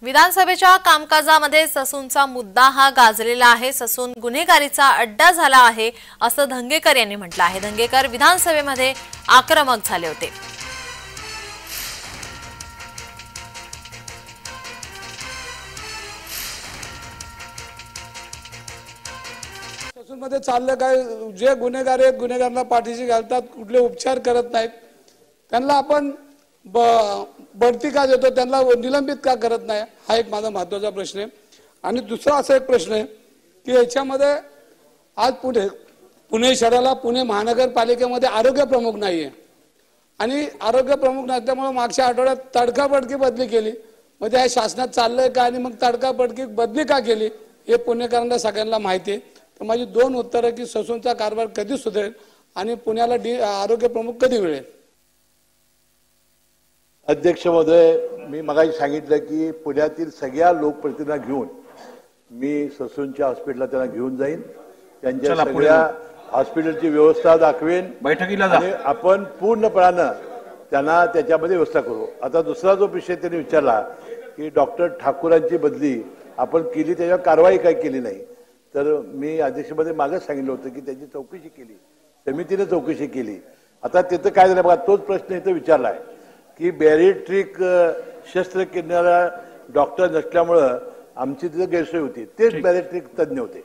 विधानसभेच्या कामकाजामध्ये ससूनचा मुद्दा हा गाजलेला आहे। ससून गुन्हेगारीचा अड्डा झाला आहे असं धंगेकर यांनी म्हटलं आहे। धंगेकर विधानसभेमध्ये आक्रमक झाले होते। ससूनमध्ये चाललं काय, जे गुन्हेगार आहेत गुन्हेगारांना पाठीशी घालतात, कुठले उपचार करत नाहीत, त्यांना आपण बढती का देतो, त्यांना निलंबित का करत नाही, हा एक माझा महत्त्वाचा प्रश्न आहे। आणि दुसरा असा एक प्रश्न आहे की याच्यामध्ये आज पुणे शहराला पुणे महानगरपालिकेमध्ये आरोग्य प्रमुख नाहीये आणि आरोग्य प्रमुख नसल्यामुळे मागच्या आठवड्यात तडकाफडकी बदली केली। म्हणजे हे शासनात चाललंय का आणि मग तडकाफडकी बदली का केली हे पुणेकरांना सगळ्यांना माहिती आहे। तर माझी दोन उत्तरं की ससूनचा कारभार कधी सुधरेल आणि पुण्याला आरोग्य प्रमुख कधी मिळेल। अध्यक्ष महोदय, मी मगाशी सांगितलं की पुण्यातील सगळ्या लोकप्रतिनिधींना घेऊन मी ससूनच्या हॉस्पिटलला त्यांना घेऊन जाईन, त्यांच्या सगळ्या हॉस्पिटलची व्यवस्था दाखवेन, बैठकीला आणि आपण पूर्णपणानं त्यांना त्याच्यामध्ये व्यवस्था करू। आता दुसरा जो विषय त्यांनी विचारला की डॉक्टर ठाकूरांची बदली आपण केली, त्याच्यावर कारवाई काय केली नाही, तर मी अध्यक्षमध्ये मागच सांगितलं होतं की त्याची चौकशी केली, समितीने चौकशी केली। आता तिथं काय झालं बघा, तोच प्रश्न इथं विचारला आहे की बॅरिट्रिक शस्त्रक्रियेला डॉक्टर नसल्यामुळं आमची तिथं गैरसोय होती, तेच बॅरिट्रिक तज्ञ होते।